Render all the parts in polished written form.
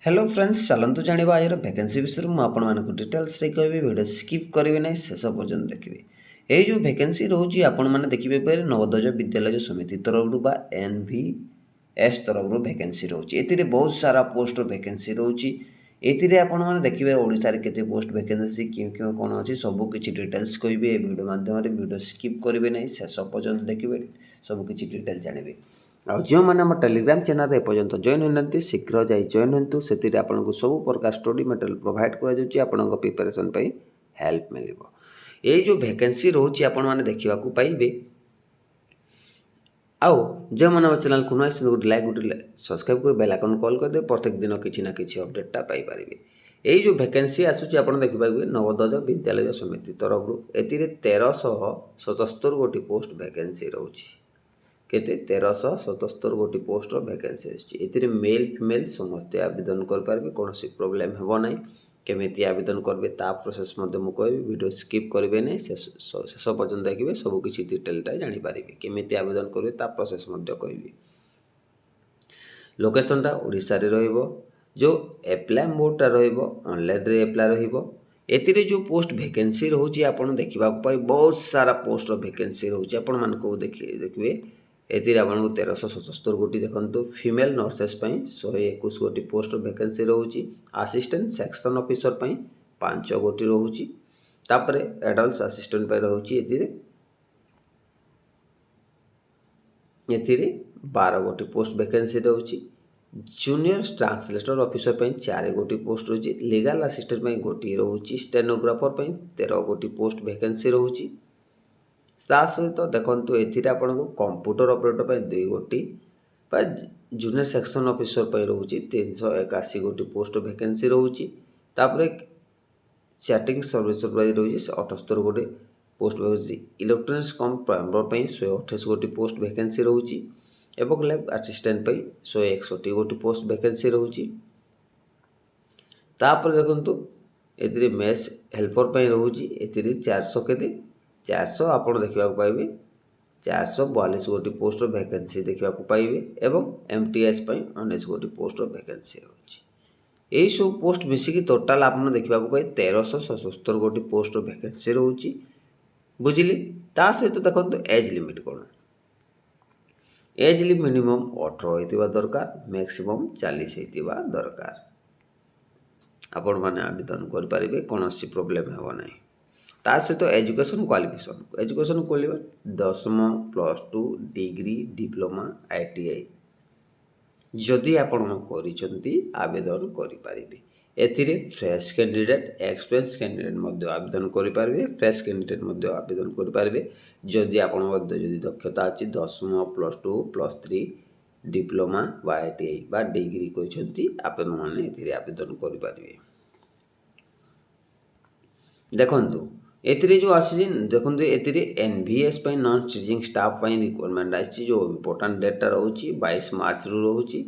Hello friends चलतु जाना आज वैकेंसी विषय में आपको डिटेल्स कहि वीडियो स्किप करेंगे ना शेष पर्यटन देखिए। ये जो वैकेंसी रोचे आपण मैंने देखिए पे नवोदय विद्यालय समिति तरफ बा NVS तरफ वैकेंसी रोचे। ये बहुत सारा पोस्ट वैकेंसी रोचे। ये आपने देखिए ओडार के पोस्ट वैकेंसी क्यों क्यों कौन अच्छी सबकि डिटेल्स कहि वीडियो माध्यम वीडियो स्किप करेंगे ना शेष पर्यटन देखिए सबकि डिटेल्स जानवे। और जो मैंने आम टेलीग्राम चैनल एपर्यंत जॉइन होती शीघ्र जा जॉइन हूँ से आपको सब प्रकार स्टडी मटेरियल प्रोवाइड कर प्रिपरेशन हेल्प मिल। ये जो वैकेंसी रोचे आपने देखा पाइबे। आउ जो मैंने चैनल को नुआ गोटे लाइक गोटे सब्सक्राइब कर बेल आइकन कॉल करदे प्रत्येक दिन किसी ना किसी अपडेटा पाइपर। ये जो वैकेंसी आसूँ आप देखिए नवोदय विद्यालय समिति तरफ ए 1377 गोटी पोस्ट वैकेंसी रोचे। केते 1377 गोटी पोस्ट वैकेंसी आसी। मेल फीमेल समस्ते आवेदन करेंगे कौन प्रोब्लेम हे ना। केमी आवेदन करेंगे ता प्रोसेस मुझे वीडियो स्किप करेंगे नहीं शेष पर्यटन देखिए सबकि डिटेलटा जानीपारे केमी आवेदन करेंगे ता प्रोसेस कहि। लोकेशनटा ओडिशा रे रहिबो। जो एप्लाय मोडटा रहिबो ऑनलाइन रे एप्लाय रहिबो। एतिरे जो पोस्ट वैकेंसी रोचे आपन देखिबा पाई बहुत सारा पोस्ट वैकेंसी रोचे आपण मानको देखिए। एतिर आपको 1377 गोटी देखो फीमेल नर्सेस 121 गोटी पोस्ट वैकेंसी रोचे। असिस्टेंट सेक्शन ऑफिसर 5 गोटी रोचे। तापर एडल्ट असिस्टेंट रोचे एतिरे 12 गोटी पोस्ट वैकेंसी रोचे। जूनियर ट्रांसलेटर ऑफिसर 4 गोटी पोस्ट रोचे। लीगल असिस्टेंट गोटी रोचे। स्टेनोग्राफर 13 गोटी पोस्ट वैकेंसी रोचे। ता सहित देखो ये आपको कंप्यूटर ऑपरेटर 2 गोटी जूनियर सेक्शन ऑफिसर रोचे 381 गोटी पोस्ट वैकेंसी रोचे। तापर चैटिंग सर्विस रोचे 78 गोटी पोस्ट वैकेंसी। इलेक्ट्रॉनिक्स कम प्लम्बर 128 गोटी पोस्ट वैकेंसी रोचे। एवं लैब असिस्टेंट 161 गोटी पोस्ट वैकेंसी रोचे। तापर देखो ये मेस हेल्पर रोचे 400 के 400 आप देखा पाइबे 442 गोटी पोस्ट वैकेंसी देखा पाइबे। एवं MTS 19 गोटी पोस्ट वैकेंसी रोचे। यही सब पोस्ट मिसिकी टोटाल आप देखा पाए 1377 गोटी पोस्ट वैकेंसी रोचे। बुझिले ता सहित देखो एज लिमिट कौन। एज लिमिट मिनिमम 18 होइतिबा दरकार मैक्सिमम 40 होइतिबा दरकार। आपण माने आवेदन कर पारिबे कौन प्रोब्लेम हेबो नाही। ता सहित एजुकेशन क्वालिफिकेशन खोल 10th +2 डिग्री डिप्लोमा ITI जदि आपण करिसेंती आवेदन करि पारिबे। एथिरे फ्रेश कैंडिडेट एक्सपीरियंस कैंडिडेट आवेदन करि पारिबे। फ्रेश कैंडिडेट आवेदन करि पारिबे जदि आपण जदि दक्षता अछि 10th +2 +3 डिप्लोमा बा ITI बा डिग्री करिसेंती आपण माने एथिरे आवेदन करि पारिबे। देखंतु एथिरे जो आसी देखो ये NVS non teaching staff requirement आसी। जो इम्पोर्टाट डेटा रोचे 22 मार्च रु रोचे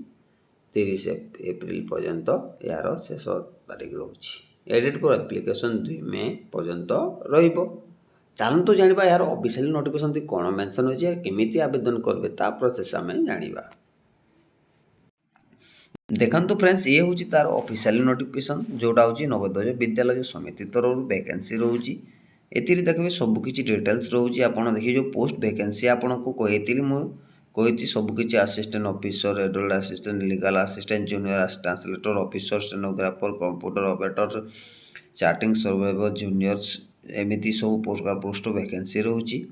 30 एप्रिल पर्यंत यार शेष तारीख रोचे। एडिट पर एप्लिकेशन 2 मे पर्यंत रहिबो। चलतु जानिबा यार ऑफिशियल नोटिफिकेशन कौन मेंशन होछि केमी आवेदन करबे ता प्रोसेस आम जानिबा। देखंतु फ्रेंड्स ये हूँ तार ऑफिशियल नोटिफिकेशन जोटा हूँ नवोदय विद्यालय समिति तरफ वैकेंसी रोचे। ये देखिए सबकि डिटेल्स रोचे। आपड़ देखिए जो पोस्ट वैकेंसी आपको कही सबकि assistant officer adult assistant legal assistant junior translator officer stenographer computer operator chatting survivor juniors एमती सब पोस्ट वैकेंसी रोचे।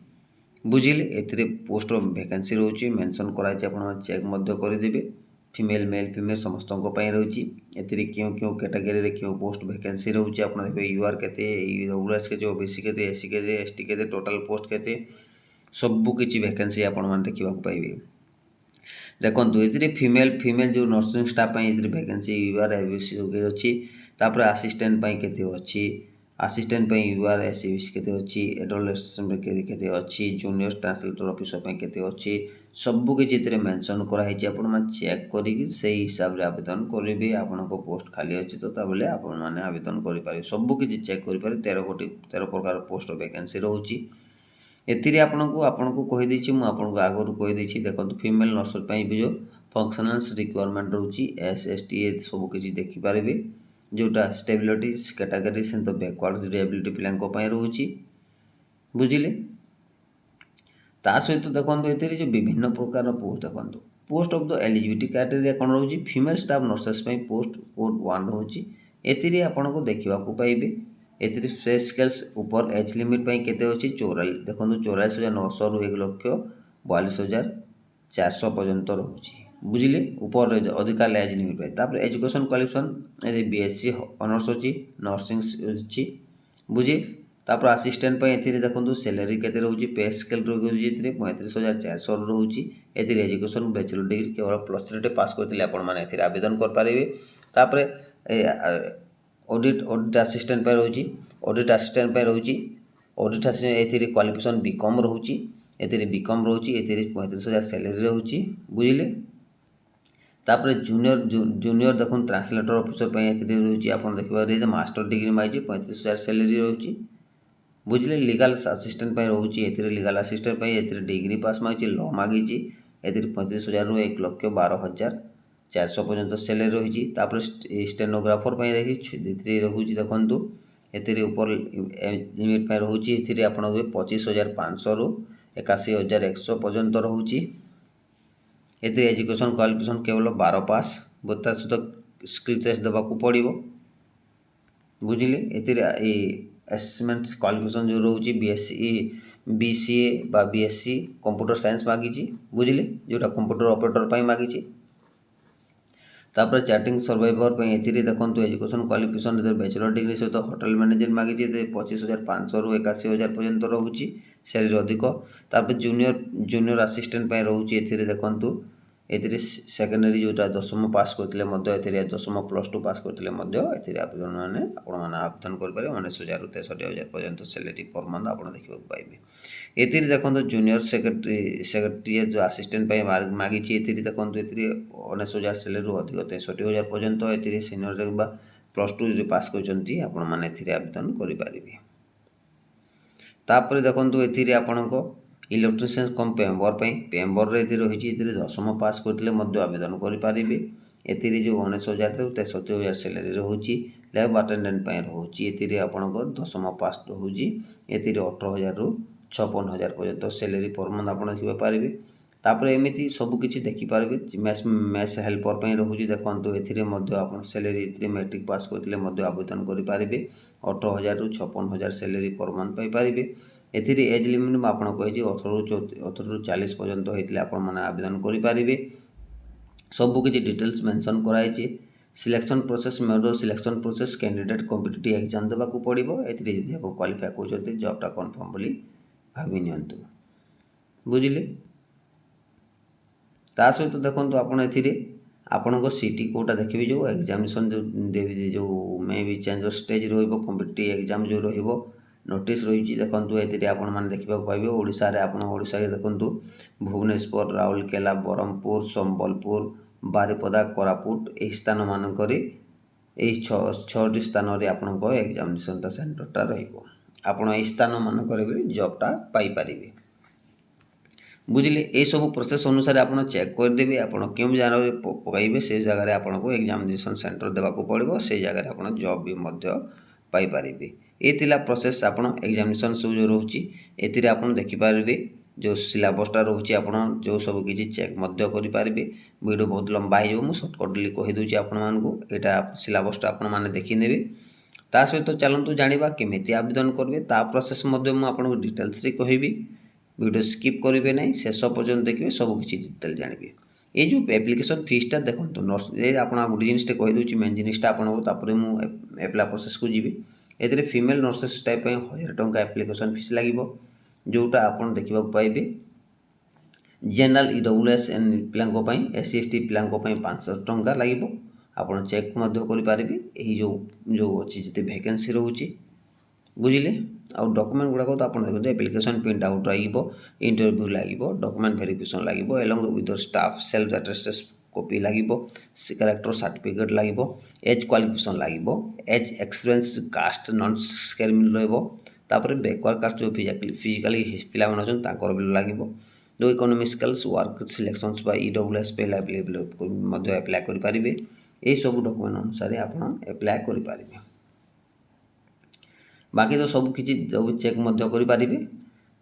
बुझिले ए पोस्ट वैकेंसी रोचे मेंशन कराई आप चेक करदे। फीमेल मेल फीमेल समस्त रोचे। ए क्यों क्यों कैटेगरी क्यों पोस्ट वैकेंसी रोचे आप देखिए UR के WS के OBC के SC के ST के टोटाल पोस्ट के सबकि वैकेंसी आपण देखा पाइबे। देखो ये फीमेल फीमेल जो nursing staff vacancy UR ABC अच्छी। तापर असिस्टेंट के अच्छी असिस्टेंट UR ABC के अच्छी एडल्ट असिस्टेंट के अच्छी जूनियर ट्रांसलेटर ऑफिसर के अच्छी सबकि मेंशन कराई आप चेक कर हिसाब से आवेदन करेंगे। आपण पोस्ट खाली अच्छी तो ताबले आपण मैंने आवेदन करेंगे सबकि चेक करेंगे। 13 प्रकार पोस्ट वैकेंसी रोचे। एथिरे आपको कहीदे मुझे आगुरी कहीदे देखो फीमेल नर्स जो फंक्शनल्स रिक्वायरमेंट रोची SST सबकि देखिपारे जोटा स्टेबिलिटी कैटेगरी से तो बैकवर्ड डिसेबिलिटी पिला रोची बुझिले ता सहित देखो ये जो विभिन्न प्रकार पोस्ट देखो post of the eligibility criteria कौन रोची female staff nurses post code 1 रोची एतिरे आपन को देखा पाइबे एतिरे पे स्केल्स ऊपर एज लिमिट केते अछि 44 देखो 44,900 रु 1,42,400 पर्यंत रोची बुझिले ऊपर अधिका एज लिमिट तापर एजुकेशन क्वालिफिकेशन BSc ऑनर्स अछि नर्सिंग अछि बुझे तापर असिस्टेंट एथिरे देखो सैलरी केते रोची पे स्केल रोची 35,400 रोची एथिरे एजुकेशन बैचलर डिग्री केवल +3 पास करथिले आपण माने एथिरे आवेदन कर पारिबे तापर ऑडिट असिस्टेंट रोची ऑडिट असिस्टेंट रोची ऑडिट असिस्टेंट एथिरे क्वालिफिकेशन बीकॉम रोची एथिरे बीकॉम रोची एथिरे 35,000 सैलरी रोची बुझिले तापर जूनियर देखो ट्रांसलेटर ऑफिसर एथिरे रोची आपण देखिबा मास्टर डिग्री माइजी 35,000 सैलरी रोची बुझिले लीगल असिस्टेंट रोची एथिरे लीगल असिस्टेंट एथिरे डिग्री पास माइजी लॉ मागिजी एथिरे 35,000 रु 1,12,400 पर्यंत सैलरी रही तापर स्टेनोग्राफर देखिए रोची देखु एथिरे ऊपर लिमिट रोची एथिरे आपण 25,500 रु 81,100 पर्यंत रोची एथिरे एजुकेशन क्वालिफिकेशन केवल 12 पास बता सहित स्किल टेस्ट देवाक पड़ो बुझिले एथिरे असेसमेंट क्वालिफिकेशन जो रोची BCA बा BSc कंप्यूटर साइंस मागिची बुझिले जोटा कंप्यूटर ऑपरेटर मागिची तापर चैटिंग सर्वाइवर एथिरे देखो एजुकेशन क्वालिफिकेशन बैचलर डिग्री सहित होटल मैनेजर मागिची 25,500 रु 81,000 पर्यंत रोची सैलरी अधिक तापर जूनियर असिस्टेंट रोची एथिरे देखो एथिरे सेकेंडरी जोटा 10th पास करथिले मध्य एथिरे 10th +2 पास करथिले मध्य एथिरे आवेदन माने आपण माने आवेदन कर पारे 19,000 रु 63,000 पर्यंत सैलरी पर मंथ आपण देखिबा पाइबे एथिरे देखो जूनियर सेक्रेटरी जो असिस्टेंट मागिची एथिरे देखो एथिरे 19,000 सैलरी रु अधिक 63,000 पर्यंत एथिरे सीनियर बा +2 जो पास करचंती आपण माने एथिरे आवेदन करि पारिबे तापर देखो एथिरे आपणको इलेक्ट्रीशियन कम पेम्बर रही रही 10th पास करते आवेदन करेंगे एथिरे जो 19,000 रु 63,000 सैलरी रोची लैब अटेंडेंट रोची एथिरे आपणको 10th पास रोची एथिरे 18,000 रु 56,000 पर्यंत सैलरी पर मंथ आप देखा पारे तापर एमती सबकि देखिपारे मैथ्स हेल्पर रोची देखो एथिरे आप सैलरी मैट्रिक पास करते आवेदन करेंगे 18,000 रु 56,000 सैलरी पर मंथ पाइपारे एथिरे एज लिमिट आपन कहि 18 रु 40 पर्यंत होइतले आपन माने आवेदन करि पारिबे सब किछि डिटेल्स मेंशन कराइछि सिलेक्शन प्रोसेस मेडो selection process candidate competitive exam देबा को पड़िबो एथिरे जदि आप क्वालिफाई कोचते जॉबटा कंफर्म बोली भाबि नियंतु बुझिले ता सहित देखंतु आपन एथिरे आपन को सीटी कोटा देखिबे जो एग्जामिनेशन जो मे भी चेंज स्टेज रहइबो कॉम्पिटिटिव एग्जाम जो रहइबो नोटिस रही देखो ये आपण मैंने देखा पाइबे ओडिशा रे आपण ओडिशा के देखो भुवनेश्वर राउरकेला ब्रह्मपुर संबलपुर बारिपदा कोरापुट ए स्थान मानक छटी स्थान आपण एग्जामिनेशन सेंटरटा रहिबो आपण ए स्थान मानक जॉबटा पाई पारिबे बुझिले ये सब प्रोसेस अनुसार आप चेक करदेवे आप क्यों जगह पकड़े से जगह आपन को एग्जामिनेशन सेंटर देवाक पड़ो से जगह आप जॉब भी पाई पारिबे ये थिला प्रोसेस आपन एग्जामिनेशन सब जो रोची एथिरे आपन देखि पारिबे जो सिलेबसटा रोची आपन जो सब किछि चेक मध्य करि पारिबे वीडियो बहुत लंबा हो मु शॉर्टकटली कहि दोची आपन मानकु एटा सिलेबसटा आपन माने देखि नेबे ता सहित चलंतु जानिबा केमिति आवेदन करबे ता प्रोसेस मध्य मु आपन को डिटेल्स रे कहिबी वीडियो स्किप करिवे नै शेष पर्यंत देखिबे सब किछि डिटेल जानिबे ये जो एप्लिकेशन फीसटा देखंतु नर्स ए आपन गुडी जिनिसटे कहि दोची मेन जिनिसटा आपन को तापरे मु एप्लाई प्रोसेस को जीबी एथिरे फीमेल नर्सेस टाइप 1,000 टंका एप्लिकेशन फीस लागिबो जोटा आपन देखिबा पाइबे जनरल EWS पिलांको पई SC ST पिलांको पई 500 टंका लागिबो आपन चेक मध्य करि पारिबे एही जो अछि जते वैकेंसी रहउची बुझिले आ डॉक्यूमेंट गुडा को आपन देखो एप्लिकेशन प्रिंट आउट लागिबो इंटरव्यू लागिबो डॉक्यूमेंट वेरिफिकेशन लागिबो along with staff self attested copy लागिबो कैरेक्टर सर्टिफिकेट लागिबो एज क्वालिफिकेशन लागिबो age experience caste non scale रहइबो तापर बैकवर्ड कास्ट जो फिजिकली पिला मन अछन ताकर बिल लागिबो जो इकोनॉमिकल्स वर्क सिलेक्शंस बा ईडब्ल्यूएस पे अवेलेबल मध्य अप्लाई करि पारिबे। ए सब डॉक्यूमेंट अनुसार आप अप्लाई करि पारिबे। बाकी तो सब किछि जो चेक मध्य करि पारिबे।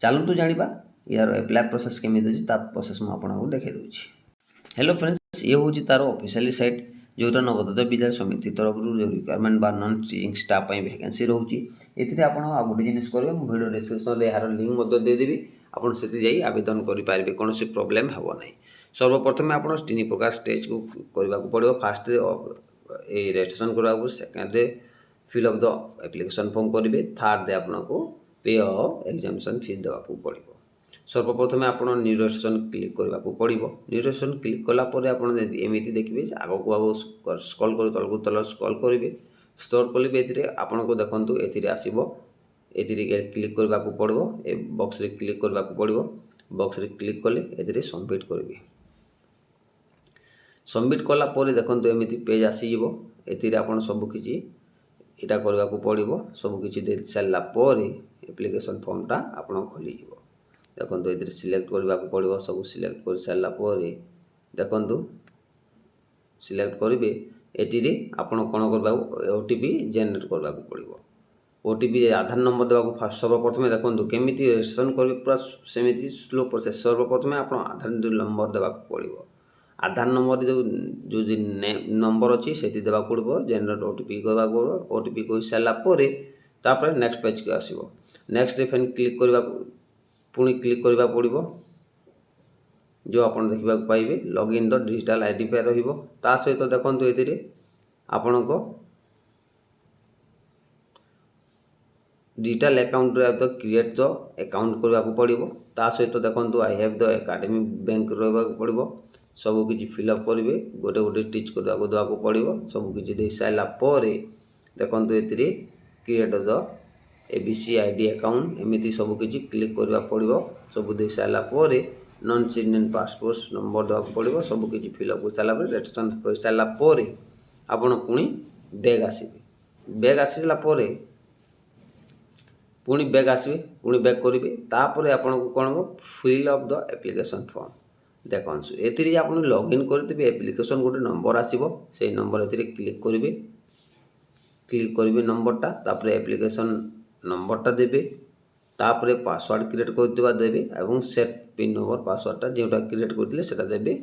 चलतु जानिबा यार अप्लाई प्रोसेस केमिति अछि ता प्रोसेस मु आपनको देखै दउछि। हेलो फ्रेंड्स, ये होछि तार ऑफिशियली साइट जोटा नवोदय विद्यालय समिति तरफ जो रिक्वायरमेंट बा नॉन टीचिंग स्टाफ पई वैकेंसी रहउछि। एथिरे आपण आ गुडी जिनिस करबे मु वीडियो डिस्क्रिप्शन रे यार लिंक मध्य दे देबी। आपण सेति जाई आवेदन करि पारिबे, कोनोसी प्रॉब्लम हेबो नै। सर्वप्रथम आपण तीन प्रकार स्टेज को करबा को पड़िबो। फर्स्ट ए रजिस्ट्रेशन करबा को, सेकंड रे fill up the application form करिवे, थर्ड रे आपनको पे ऑफ एग्जामिनेशन फीस देबा को पड़िबो। सर्वप्रथम आप न्यू रजिस्ट्रेशन क्लिक करने को पड़ो। न्यू रजिस्ट्रेशन क्लिक कलापर आपमती देखिए आग को आग स्क्रॉल कर तलक तल स्क्रॉल करेंगे। स्क्रॉल करेंगे ये आपको देखो ये आसो ये क्लिक करने को पड़ो। ए बॉक्स रे क्लिक करने को पड़ो। बॉक्स रे क्लिक कले ये सबमिट करेंगे। सबमिट कलापर देखो एमती पेज आसीज ये आप सबकि यहाँ करने को पड़ो। सबकि दे सारापर एप्लिकेशन फॉर्मटा आप खोली देखो ये सिलेक्ट करने को पड़ो। सब सिलेक्ट कर सारापर देखो सिलेक्ट करेंगे। ये आपड़ कौन करवा ओटीपी जेनेट करने को पड़ो। ओटीपी आधार नंबर देवा फास्ट सर्वप्रथम देखो केमी रजिस्ट्रेशन करेंगे पूरा सेमती स्लो प्रोसेस। सर्वप्रथम आप आधार नंबर देवा पड़ो। आधार नंबर जो जो नंबर अच्छी से देवा पड़ो। जेनेट ओटीपी करवा पड़ो। ओटीपी कही सारापर तापर नेक्स्ट पेज को आसो। नेक्स्ट फैन क्लिक करवा पुणी क्लिक करवा पड़ो। जो आप देखा पाइबे लॉगिन द डिजिटल आईडेंटिफाई रहिबो। ता सहित देखो ये आपण को डिजिटल अकाउंट रे क्रिएट द अकाउंट करवा पड़ो। ता सहित देखो I have the academy bank रहा पड़ो। सब किसी फिलअप करेंगे। गोटे गोटे टिच करवा देवा पड़ो। सब किसी दे सारापर देखो ये create the ABC ID account एमती सबकि क्लिक करवा पड़ो। सब दे सारापर नॉन सिटीजन पासपोर्ट नंबर देवा पड़ो। सबकि फिलअप कर सारापर रजिस्ट्रेशन कर सारापर आपड़ पुणी बैग आसबे। बैग आसापर पुणी बैग आसबे। पुणी बैग करेंगे। तापर आपन को कौन हो fill up the application form देखो ये आप लॉगिन करते एप्लिकेशन गोटे नंबर आसो। से नंबर ये क्लिक करेंगे। क्लिक करेंगे नंबरटा तापर एप्लिकेशन नंबरटा देवे। तापर पासवर्ड क्रिएट करवा देवे और सेट पिन नंबर पासवर्डटा जोटा क्रिएट करते सेटा देवे।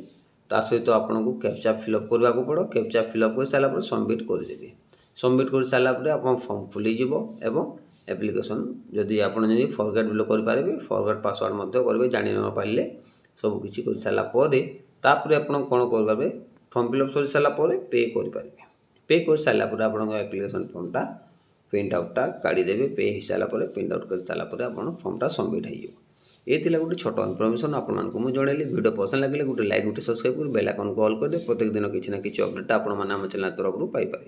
ता सहित आपन को कैप्चा फिलअप करने को पड़ो। कैप्चा फिलअप कर सारापर सबमिट करदेवे। सबमिट कर सारापर आप फॉर्म फुलीज और एप्लिकेशन जदि आप फरगेट बिलो करेंगे फरगेट पासवर्ड करेंगे जानी न पारे सबकि कर सारापर तापर आप कौन करेंगे फॉर्म फिलअप कर सारापर पे करेंगे। पे कर सारापर आप एप्लिकेशन फॉर्मटा प्रिंट आउटा काढ़ीदेवे। पे हो सारापर प्रिंट आउट कर सारापर आप फॉर्मटा सबमिट हो। ये गोटे छोट इनफर्मेशन आपको मुझे जनइली। वीडियो पसंद लगे गोटे लाइक गोटे सब्सक्राइब कर बेल आइकन को ऑल कर दे। प्रत्येक दिन किसी ना किसी अपडेट आप चैनल तरफ पाइपर।